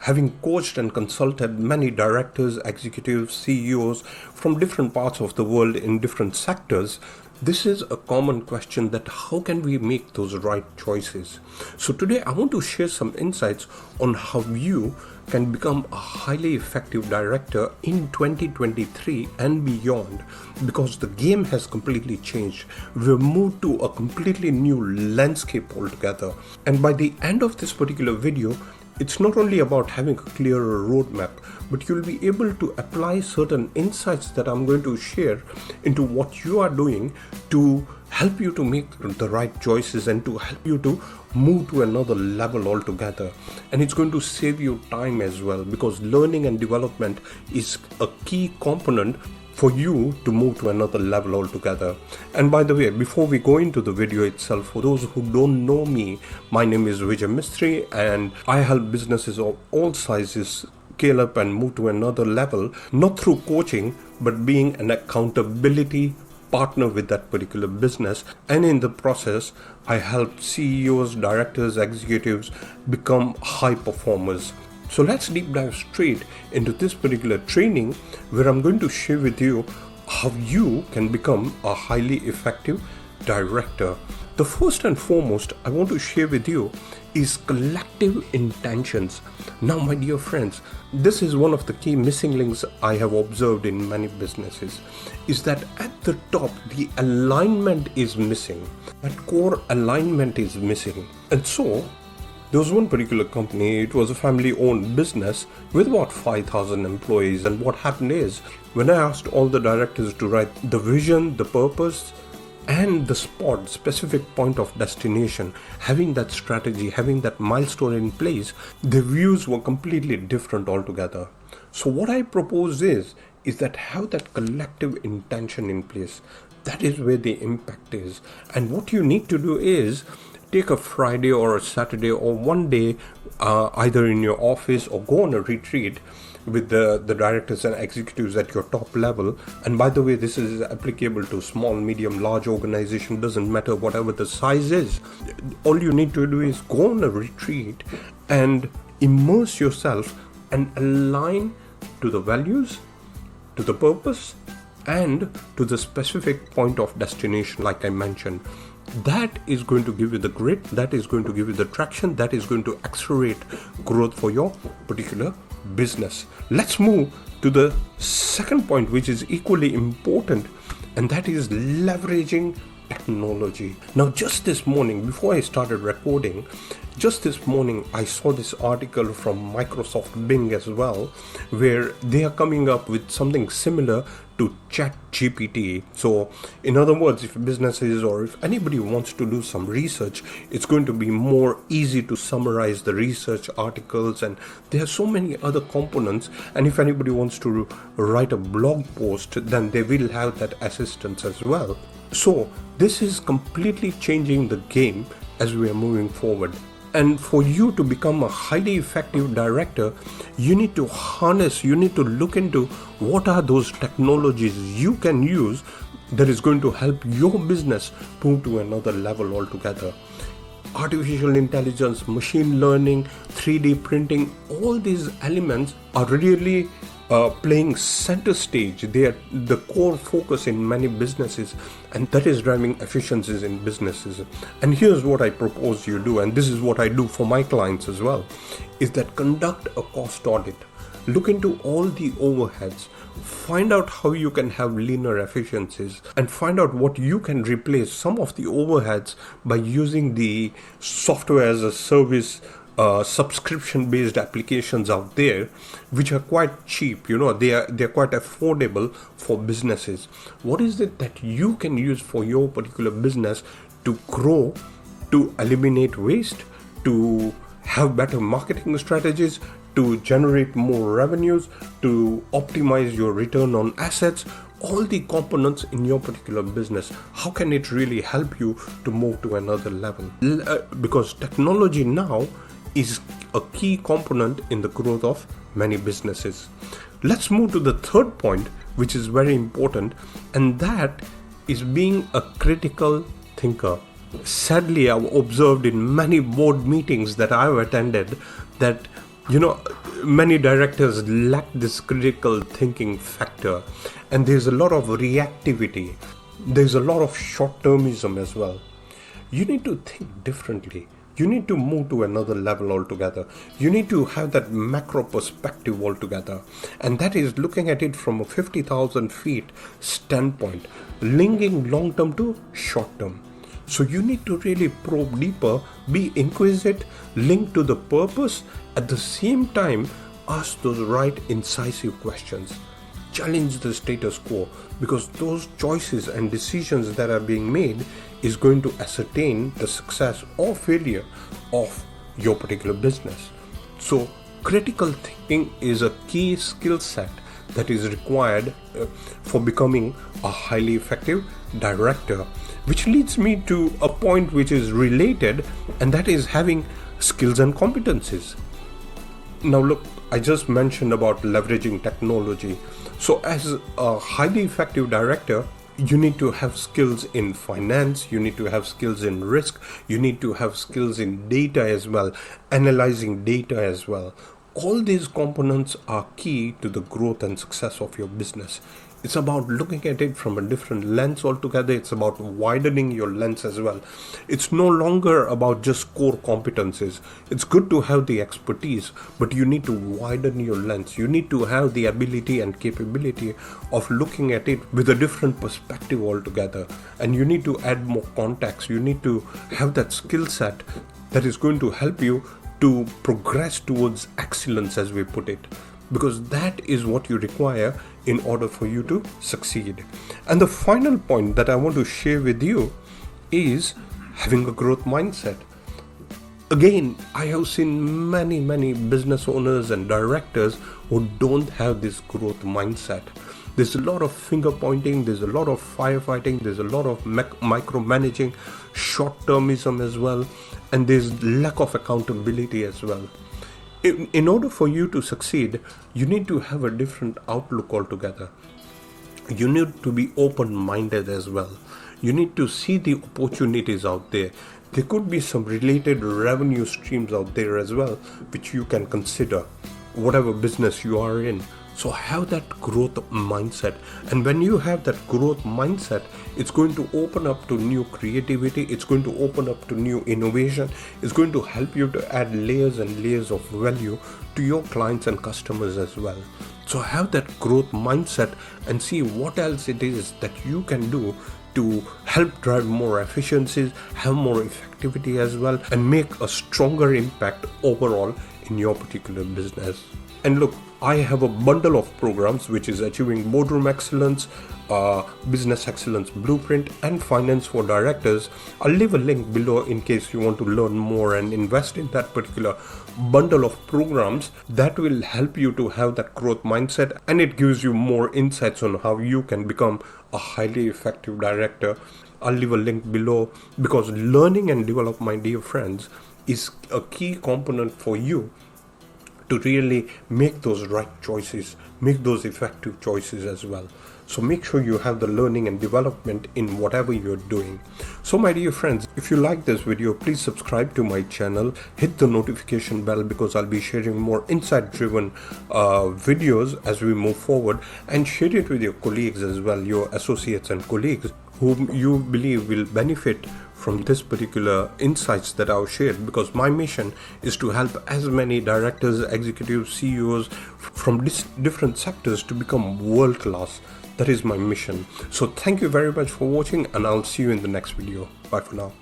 having coached and consulted many directors, executives, CEOs from different parts of the world in different sectors, this is a common question that how can we make those right choices? So today I want to share some insights on how you can become a highly effective director in 2023 and beyond, because the game has completely changed. We've moved to a completely new landscape altogether. And by the end of this particular video, it's not only about having a clearer roadmap, but you'll be able to apply certain insights that I'm going to share into what you are doing to help you to make the right choices and to help you to move to another level altogether. And it's going to save you time as well, because learning and development is a key component for you to move to another level altogether. And by the way, before we go into the video itself, for those who don't know me, my name is Vijay Mistri, and I help businesses of all sizes scale up and move to another level, not through coaching, but being an accountability partner with that particular business. And in the process, I help CEOs, directors, executives become high performers. So let's deep dive straight into this particular training, where I'm going to share with you how you can become a highly effective director. The first and foremost I want to share with you is collective intentions. Now, my dear friends, this is one of the key missing links I have observed in many businesses, is that at the top, the alignment is missing. That core alignment is missing. And so there was one particular company, it was a family-owned business with about 5,000 employees. And what happened is, when I asked all the directors to write the vision, the purpose, and the specific point of destination, having that strategy, having that milestone in place, the views were completely different altogether. So what I propose is that have that collective intention in place. That is where the impact is. And what you need to do is take a Friday or a Saturday or one day, either in your office or go on a retreat with the directors and executives at your top level. And by the way, this is applicable to small, medium, large organization, doesn't matter whatever the size is. All you need to do is go on a retreat and immerse yourself and align to the values, to the purpose, and to the specific point of destination, like I mentioned. That is going to give you the grit, that is going to give you the traction, that is going to accelerate growth for your particular business. Let's move to the second point, which is equally important, and that is leveraging technology. Now, just this morning, before I started recording, I saw this article from Microsoft Bing as well, where they are coming up with something similar to ChatGPT. So in other words, if businesses or if anybody wants to do some research, it's going to be more easy to summarize the research articles, and there are so many other components. And if anybody wants to write a blog post, then they will have that assistance as well. So this is completely changing the game as we are moving forward. And for you to become a highly effective director, you need to look into what are those technologies you can use that is going to help your business move to another level altogether. Artificial intelligence, machine learning, 3D printing, all these elements are really playing center stage. They are the core focus in many businesses, and that is driving efficiencies in businesses. And here's what I propose you do, and this is what I do for my clients as well, is that conduct a cost audit. Look into all the overheads, find out how you can have leaner efficiencies, and find out what you can replace some of the overheads by using the software as a service subscription-based applications out there, which are quite cheap. They're quite affordable for businesses. What is it that you can use for your particular business to grow, to eliminate waste, to have better marketing strategies, to generate more revenues, to optimize your return on assets? All the components in your particular business, how can it really help you to move to another level? Because technology now is a key component in the growth of many businesses. Let's move to the third point, which is very important, and that is being a critical thinker. Sadly, I've observed in many board meetings that I've attended that many directors lack this critical thinking factor, and there's a lot of reactivity. There's a lot of short-termism as well. You need to think differently. You need to move to another level altogether. You need to have that macro perspective altogether. And that is looking at it from a 50,000 feet standpoint, linking long term to short term. So you need to really probe deeper, be inquisitive, link to the purpose, at the same time ask those right incisive questions. Challenge the status quo, because those choices and decisions that are being made is going to ascertain the success or failure of your particular business. So critical thinking is a key skill set that is required for becoming a highly effective director, which leads me to a point which is related, and that is having skills and competencies. Now look, I just mentioned about leveraging technology. So as a highly effective director, you need to have skills in finance, you need to have skills in risk, you need to have skills in data as well, analyzing data as well. All these components are key to the growth and success of your business. It's about looking at it from a different lens altogether. It's about widening your lens as well. It's no longer about just core competencies. It's good to have the expertise, but you need to widen your lens. You need to have the ability and capability of looking at it with a different perspective altogether. And you need to add more context. You need to have that skill set that is going to help you to progress towards excellence, as we put it, because that is what you require in order for you to succeed. And the final point that I want to share with you is having a growth mindset. Again, I have seen many business owners and directors who don't have this growth mindset. There's a lot of finger pointing, there's a lot of firefighting, there's a lot of micromanaging, short-termism as well, and there's lack of accountability as well. In order for you to succeed, you need to have a different outlook altogether. You need to be open-minded as well. You need to see the opportunities out there. There could be some related revenue streams out there as well, which you can consider, whatever business you are in. So have that growth mindset. And when you have that growth mindset, it's going to open up to new creativity. It's going to open up to new innovation. It's going to help you to add layers and layers of value to your clients and customers as well. So have that growth mindset and see what else it is that you can do to help drive more efficiencies, have more effectivity as well, and make a stronger impact overall in your particular business. And look, I have a bundle of programs which is Achieving Boardroom Excellence, Business Excellence Blueprint, and Finance for Directors. I'll leave a link below in case you want to learn more and invest in that particular bundle of programs that will help you to have that growth mindset, and it gives you more insights on how you can become a highly effective director. I'll leave a link below, because learning and develop, my dear friends, is a key component for you to really make those right choices, make those effective choices as well. So make sure you have the learning and development in whatever you're doing. So my dear friends, if you like this video, please subscribe to my channel, hit the notification bell, because I'll be sharing more insight-driven videos as we move forward, and share it with your colleagues as well, your associates and colleagues whom you believe will benefit from this particular insights that I've shared, because my mission is to help as many directors, executives, CEOs from different sectors to become world class. That is my mission. So thank you very much for watching, and I'll see you in the next video. Bye for now.